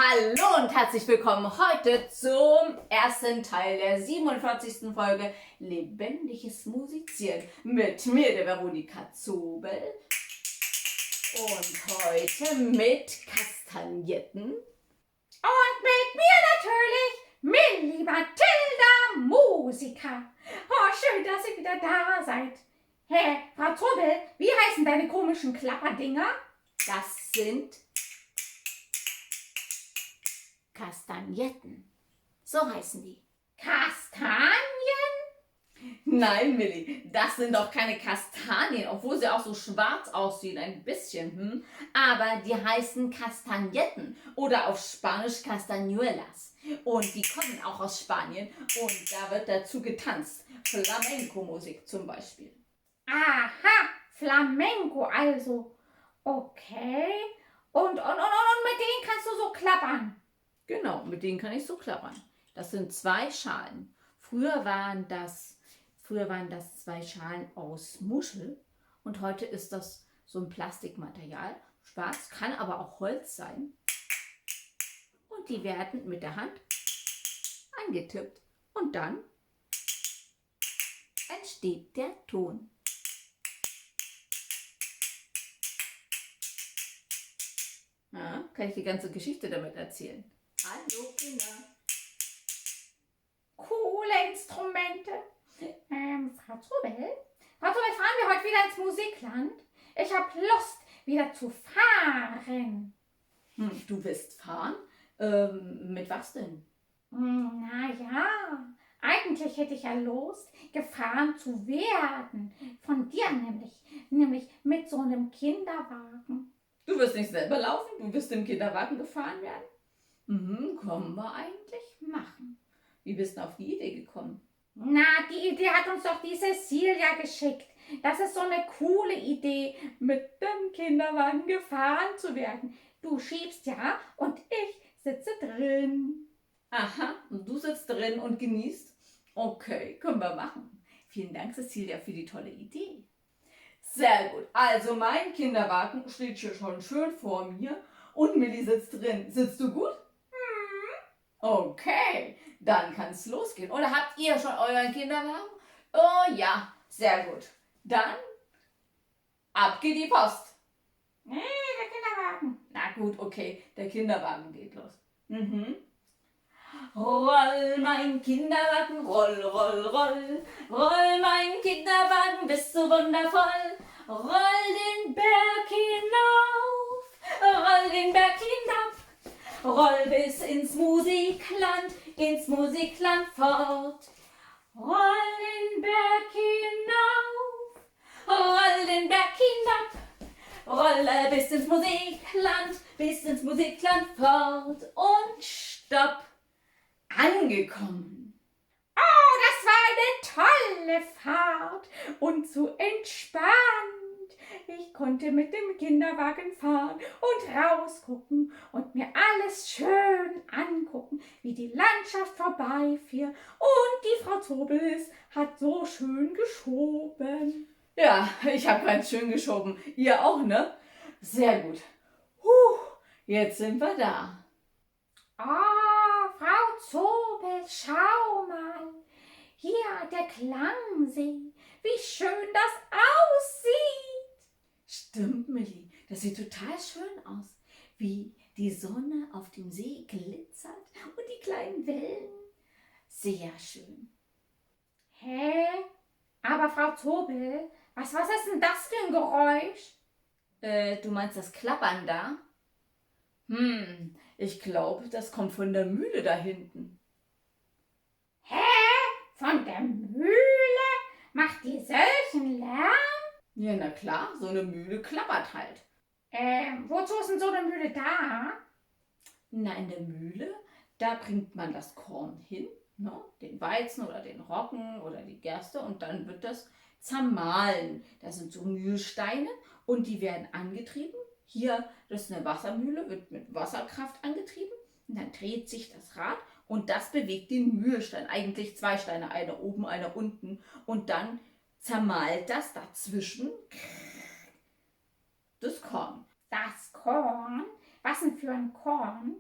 Hallo und herzlich willkommen heute zum ersten Teil der 47. Folge Lebendiges Musizieren mit mir, der Veronika Zobel, und heute mit Kastagnetten. Und mit mir natürlich, Milli Mathilda Musiker. Oh, schön, dass ihr wieder da seid. Hey, Frau Zobel, wie heißen deine komischen Klapperdinger? Das sind Kastagnetten. So heißen die. Kastanien? Nein, Milli, das sind doch keine Kastanien, obwohl sie auch so schwarz aussehen, ein bisschen. Aber die heißen Kastagnetten oder auf Spanisch Castañuelas. Und die kommen auch aus Spanien und da wird dazu getanzt. Flamenco-Musik zum Beispiel. Aha, Flamenco also. Okay. Und mit denen kannst du so klappern. Genau, mit denen kann ich so klappern. Das sind zwei Schalen. Früher waren das zwei Schalen aus Muschel und heute ist das so ein Plastikmaterial. Schwarz, kann aber auch Holz sein. Und die werden mit der Hand angetippt und dann entsteht der Ton. Ja, kann ich die ganze Geschichte damit erzählen. Hallo Kinder. Coole Instrumente. Frau Zobel, fahren wir heute wieder ins Musikland? Ich habe Lust, wieder zu fahren. Du willst fahren? Mit was denn? Naja, eigentlich hätte ich ja Lust, gefahren zu werden. Von dir nämlich mit so einem Kinderwagen. Du wirst nicht selber laufen, du wirst im Kinderwagen gefahren werden? Können wir eigentlich machen. Wie bist du auf die Idee gekommen? Na, die Idee hat uns doch die Cecilia geschickt. Das ist so eine coole Idee, mit dem Kinderwagen gefahren zu werden. Du schiebst ja und ich sitze drin. Aha, und du sitzt drin und genießt? Okay, können wir machen. Vielen Dank, Cecilia, für die tolle Idee. Sehr gut. Also mein Kinderwagen steht hier schon schön vor mir und Milli sitzt drin. Sitzt du gut? Okay, dann kann es losgehen. Oder habt ihr schon euren Kinderwagen? Oh ja, sehr gut. Dann ab geht die Post. Nee, der Kinderwagen. Na gut, okay, der Kinderwagen geht los. Roll, mein Kinderwagen, roll, roll, roll. Roll, mein Kinderwagen, bist du wundervoll. Roll den Berg hinauf, roll den Berg hinab. Roll bis ins Musikland fort. Roll den Berg hinauf, roll den Berg hinab. Rolle bis ins Musikland fort und stopp. Angekommen. Oh, das war eine tolle Fahrt und so entspannt. Ich konnte mit dem Kinderwagen fahren und rausgucken und mir alles schön angucken, wie die Landschaft vorbeifiel. Und die Frau Zobels hat so schön geschoben. Ja, ich habe ganz schön geschoben. Ihr auch, ne? Sehr gut. Jetzt sind wir da. Oh, Frau Zobel, schau mal. Hier der Klangsee. Wie schön das aussieht. Stimmt, Milli. Das sieht total schön aus. Wie die Sonne auf dem See glitzert und die kleinen Wellen. Sehr schön. Hä? Aber Frau Zobel, was ist denn das für ein Geräusch? Du meinst das Klappern da? Ich glaube, das kommt von der Mühle da hinten. Hä? Von der Mühle? Macht die solchen Lärm? Ja, na klar, so eine Mühle klappert halt. Wozu ist denn so eine Mühle da? Na, in der Mühle, da bringt man das Korn hin, ne? Den Weizen oder den Roggen oder die Gerste und dann wird das zermahlen. Das sind so Mühlsteine und die werden angetrieben. Hier, das ist eine Wassermühle, wird mit Wasserkraft angetrieben und dann dreht sich das Rad und das bewegt den Mühlstein. Eigentlich zwei Steine, einer oben, einer unten und dann zermahlt das dazwischen das Korn. Das Korn? Was denn für ein Korn?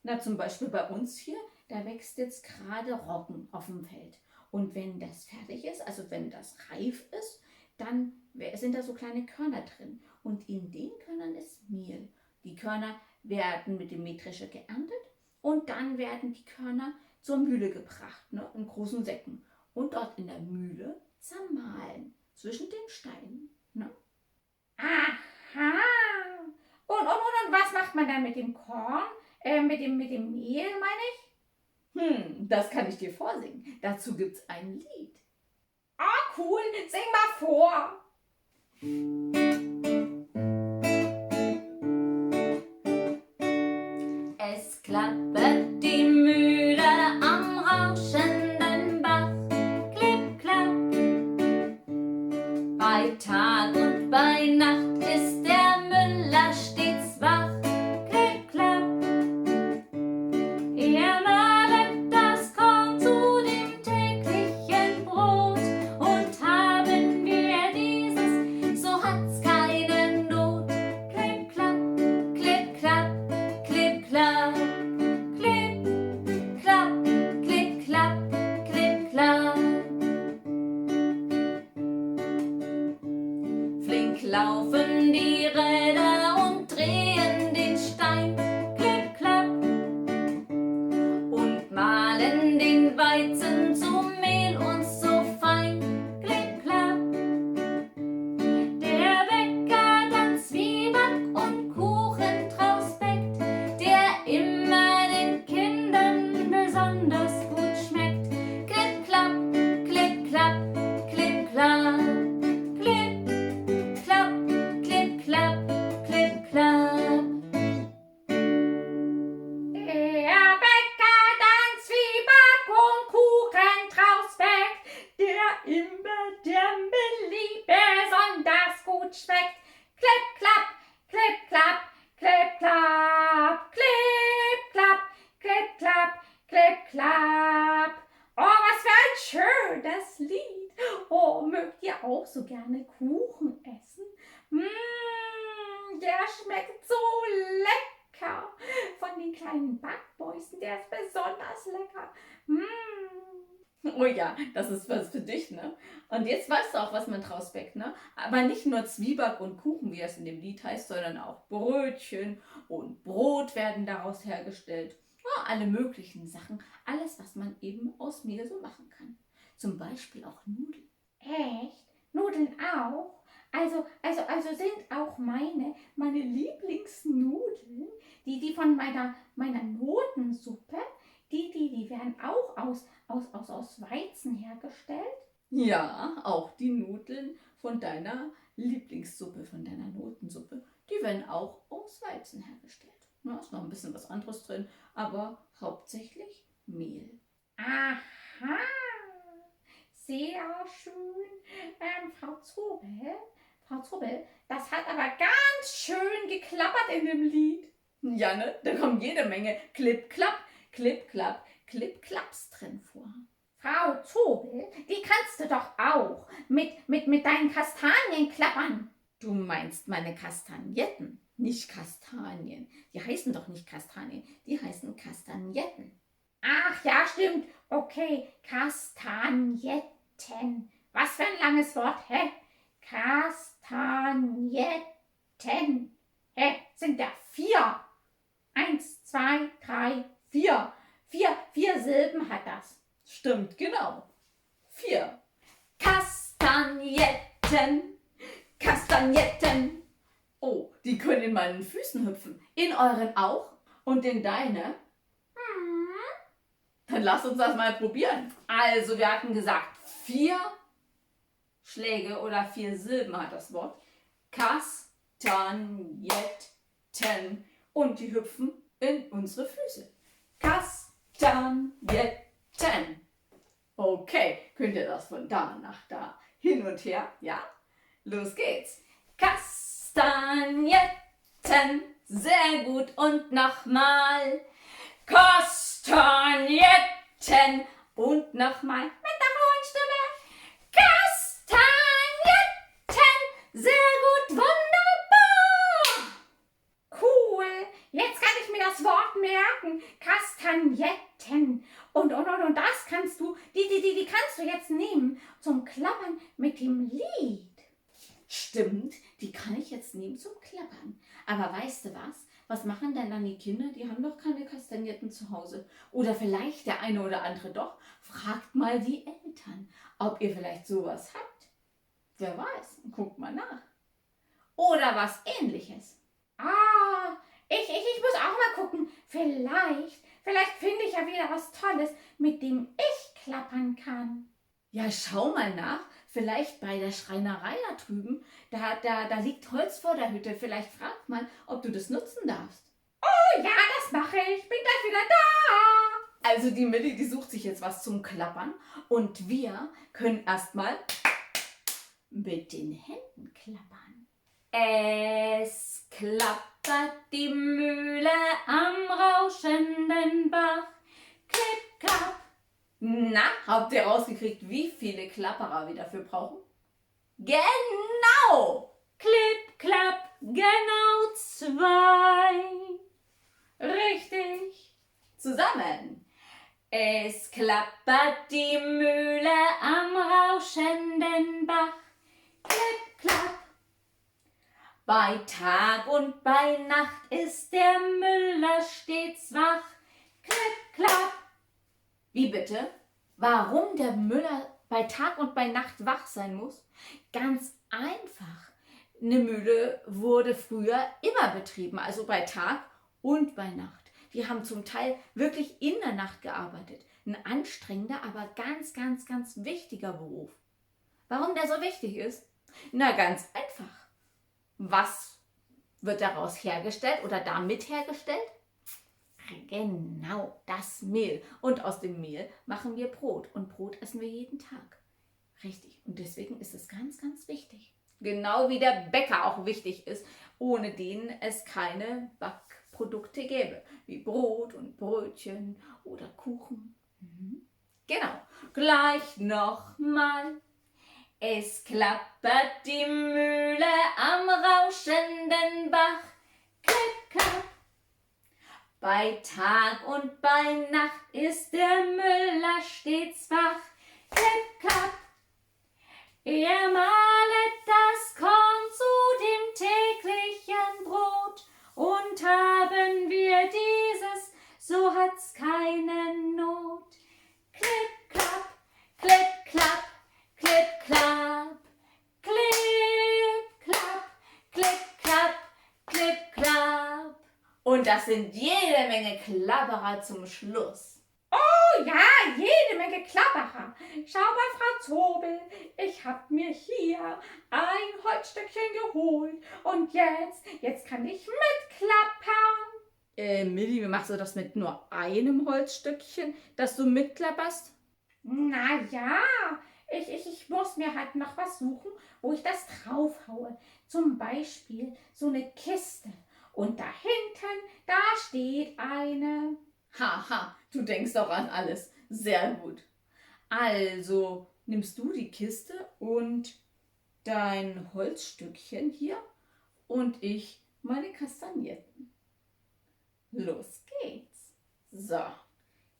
Na, zum Beispiel bei uns hier, da wächst jetzt gerade Roggen auf dem Feld. Und wenn das fertig ist, also wenn das reif ist, dann sind da so kleine Körner drin. Und in den Körnern ist Mehl. Die Körner werden mit dem Mähdrescher geerntet und dann werden die Körner zur Mühle gebracht, ne, in großen Säcken. Und dort in der Mühle zermahlen, zwischen den Steinen. Ne? Aha. Und was macht man dann mit dem Korn? Mit dem Mehl, meine ich? Das kann ich dir vorsingen. Dazu gibt's ein Lied. Ah, cool. Sing mal vor. Es klappert die Mühle am rauschenden Bach. Klipp, klapp. Bei Tag und bei Nacht ist der Müller stets wach. Klipp, klapp. Er mahlet das Korn zu dem täglichen Brot. Und haben wir dieses, so hat's keine Not. Klipp, klapp, klipp, klapp, klipp, klapp. Klipp, klapp, klipp, klapp, klipp, klapp. Flink laufen die Räder und drehen den Stein. Klipp, klapp. Und mahlen den Weizen zu Mehl und so fein. Klipp, klapp. Der Bäcker dann Zwieback und Kuchen draus bäckt, der immer den Kindern besonders gut schmeckt. Klipp, klapp, klipp, klapp, klipp, klapp. Klipp, klapp, klipp, klapp, klipp, klapp. Der Bäcker dann Zwieback und Kuchen draus bäckt, der immer der Milli besonders gut schmeckt. Klipp, klapp, klipp, klapp, klipp, klapp, klipp, klapp, klipp, klapp, klipp, klapp. Oh, was für ein schönes Lied. Oh, mögt ihr auch so gerne Kuchen essen? Der schmeckt so lecker. Von den kleinen Backbäusen, der ist besonders lecker. Oh ja, das ist was für dich, ne? Und jetzt weißt du auch, was man draus bäckt, ne? Aber nicht nur Zwieback und Kuchen, wie es in dem Lied heißt, sondern auch Brötchen und Brot werden daraus hergestellt. Ja, alle möglichen Sachen. Alles, was man eben aus Mehl so machen kann. Zum Beispiel auch Nudeln. Echt? Nudeln auch? Also sind auch meine Lieblingsnudeln, die von meiner Notensuppe, die werden auch aus Weizen hergestellt. Ja, auch die Nudeln von deiner Lieblingssuppe, von deiner Notensuppe, die werden auch aus Weizen hergestellt. Da ist noch ein bisschen was anderes drin, aber hauptsächlich Mehl. Aha, sehr schön. Frau Zobel, das hat aber ganz schön geklappert in dem Lied. Ja, ne? Da kommen jede Menge Klipp-Klapp, Klipp-Klapp, Klipp-Klapps drin vor. Frau Zobel, die kannst du doch auch mit deinen Kastanien klappern. Du meinst meine Kastagnetten, nicht Kastanien. Die heißen doch nicht Kastanien, die heißen Kastagnetten. Ach ja, stimmt. Okay, Kastagnetten. Was für ein langes Wort, hä? Kastagnetten. Hä, sind da 4? 1, 2, 3, 4. 4 Silben hat das. Stimmt, genau. 4. Kastagnetten, Kastagnetten. Oh, die können in meinen Füßen hüpfen. In euren auch? Und in deine? Dann lasst uns das mal probieren. Also, wir hatten gesagt, 4 Schläge oder 4 Silben hat das Wort. Kastagnetten. Kastanjetten. Und die hüpfen in unsere Füße. Kastanjetten. Okay, könnt ihr das von da nach da hin und her? Ja? Los geht's. Kastanjetten. Sehr gut. Und nochmal. Kastanjetten. Und nochmal mit der hohen Stimme. Kastanjetten. Sehr gut. Wunderbar. Cool. Jetzt kann ich mir das Wort merken. Kastagnetten. Und das kannst du, die kannst du jetzt nehmen zum Klappern mit dem Lied. Stimmt, die kann ich jetzt nehmen zum Klappern. Aber weißt du was? Was machen denn dann die Kinder? Die haben doch keine Kastagnetten zu Hause. Oder vielleicht der eine oder andere doch. Fragt mal die Eltern, ob ihr vielleicht sowas habt. Wer weiß, guckt mal nach. Oder was Ähnliches. Ah, ich muss auch mal gucken. Vielleicht finde ich ja wieder was Tolles, mit dem ich klappern kann. Ja, schau mal nach. Vielleicht bei der Schreinerei da drüben. Da liegt Holz vor der Hütte. Vielleicht frag mal, ob du das nutzen darfst. Oh ja, das mache ich. Bin gleich wieder da. Also die Milli, die sucht sich jetzt was zum Klappern. Und wir können erstmal mit den Händen klappern. Es klappert die Mühle am rauschenden Bach. Klipp, klapp. Na, habt ihr rausgekriegt, wie viele Klapperer wir dafür brauchen? Genau! Klipp, klapp, genau 2. Richtig. Zusammen. Es klappert die Mühle am rauschenden Bach. Klipp, klapp. Bei Tag und bei Nacht ist der Müller stets wach. Klipp, klapp. Wie bitte? Warum der Müller bei Tag und bei Nacht wach sein muss? Ganz einfach. Eine Mühle wurde früher immer betrieben, also bei Tag und bei Nacht. Die haben zum Teil wirklich in der Nacht gearbeitet. Ein anstrengender, aber ganz, ganz, ganz wichtiger Beruf. Warum der so wichtig ist? Na, ganz einfach. Was wird daraus hergestellt oder damit hergestellt? Genau, das Mehl. Und aus dem Mehl machen wir Brot. Und Brot essen wir jeden Tag. Richtig. Und deswegen ist es ganz, ganz wichtig. Genau wie der Bäcker auch wichtig ist, ohne den es keine Backprodukte gäbe. Wie Brot und Brötchen oder Kuchen. Genau. Gleich nochmal. Es klappert die Mühle am rauschenden Bach. Klipp, klapp. Bei Tag und bei Nacht ist der Müller stets wach. Klipp, klapp. Er mahlet das Korn zu dem täglichen Brot. Und haben wir dieses, so hat's keine Not. Klipp, klapp, klipp, klapp, klipp, klapp. Klipp, klapp, klipp, klapp, klipp, klapp. Und das sind jede Menge Klapperer zum Schluss. Oh ja, jede Menge Klapperer. Schau mal, Frau Zobel, ich hab mir hier ein Holzstückchen geholt. Und jetzt kann ich mitklappern. Milli, wie machst du das mit nur einem Holzstückchen, das du mitklapperst? Na ja, ich muss mir halt noch was suchen, wo ich das draufhaue. Zum Beispiel so eine Kiste. Und da hinten, da steht eine. Haha, du denkst auch an alles. Sehr gut. Also nimmst du die Kiste und dein Holzstückchen hier und ich meine Kastagnetten. Los geht's. So,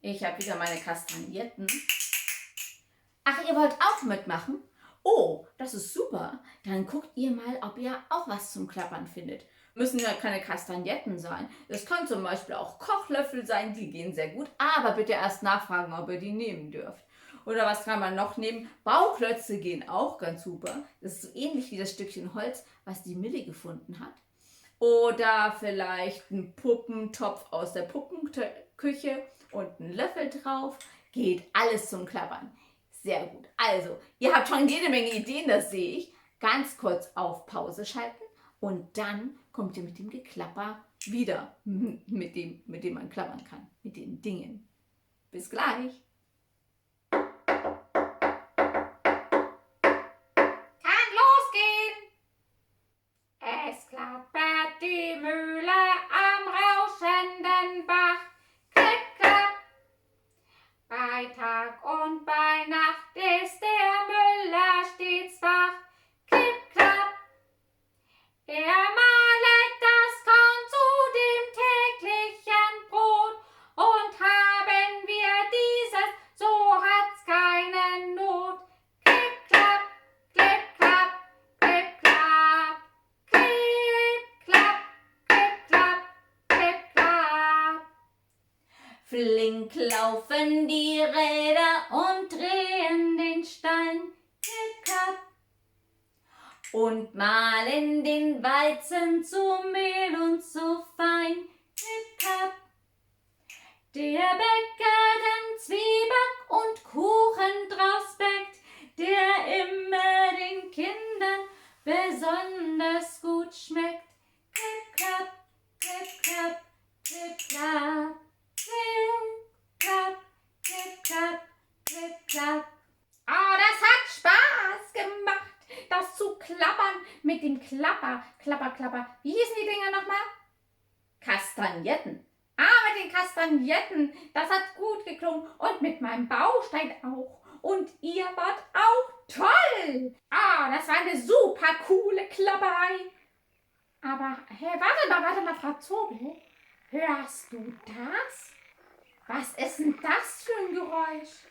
ich habe wieder meine Kastagnetten. Ach, ihr wollt auch mitmachen? Oh, das ist super. Dann guckt ihr mal, ob ihr auch was zum Klappern findet. Müssen ja keine Kastagnetten sein. Es können zum Beispiel auch Kochlöffel sein, die gehen sehr gut. Aber bitte erst nachfragen, ob ihr die nehmen dürft. Oder was kann man noch nehmen? Bauklötze gehen auch ganz super. Das ist so ähnlich wie das Stückchen Holz, was die Milli gefunden hat. Oder vielleicht ein Puppentopf aus der Puppenküche und ein Löffel drauf. Geht alles zum Klappern. Sehr gut. Also, ihr habt schon jede Menge Ideen, das sehe ich. Ganz kurz auf Pause schalten Und dann kommt ihr mit dem Geklapper wieder, mit dem man klappern kann, mit den Dingen. Bis gleich. Kann losgehen. Es klappert die Mühle am rauschenden Bach. Klipp, klapp. Bei Tag und bei Nacht ist der Müller stets wach. Klipp, klapp. Er mahlet das Korn zu dem täglichen Brot. Und haben wir dieses, so hat's keine Not. Klipp, klapp, klipp, klapp, klipp, klapp. Klipp, klapp, klipp, klapp, klipp, klapp. Flink laufen die Räder und drehen den Stein. Klipp, klapp. Und mahlen den Weizen zu Mehl und so fein. Klipp, klapp. Der Bäcker dann Zwieback und Kuchen draus bäckt, der immer den Kindern besonders gut schmeckt. Klipp, klapp, klipp, klapp, klipp, klapp. Klipp, klapp, klipp, klapp, klipp, klapp. Oh, das hat Spaß gemacht, das zu klappern mit dem Klapper, Klapper, Klapper. Wie hießen die Dinger nochmal? Kastagnetten. Mit den Kastagnetten, das hat gut geklungen und mit meinem Baustein auch. Und ihr wart auch toll. Das war eine super coole Klapperei. Aber, hey, warte mal, Frau Zobel. Hörst du das? Was ist denn das für ein Geräusch?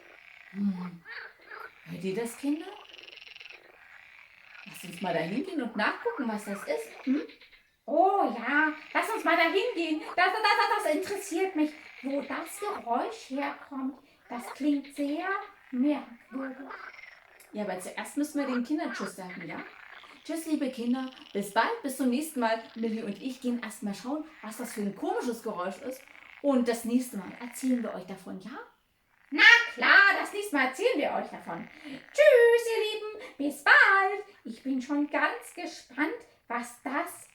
Hört ihr das, Kinder? Lass uns mal da hingehen und nachgucken, was das ist. Oh ja, lass uns mal da hingehen. Das interessiert mich, wo das Geräusch herkommt. Das klingt sehr merkwürdig. Ja, aber zuerst müssen wir den Kindern Tschüss sagen, ja? Tschüss, liebe Kinder. Bis bald, bis zum nächsten Mal. Millie und ich gehen erst mal schauen, was das für ein komisches Geräusch ist. Und das nächste Mal erzählen wir euch davon, ja? Na klar, das nächste Mal erzählen wir euch davon. Tschüss, ihr Lieben, bis bald. Ich bin schon ganz gespannt, was das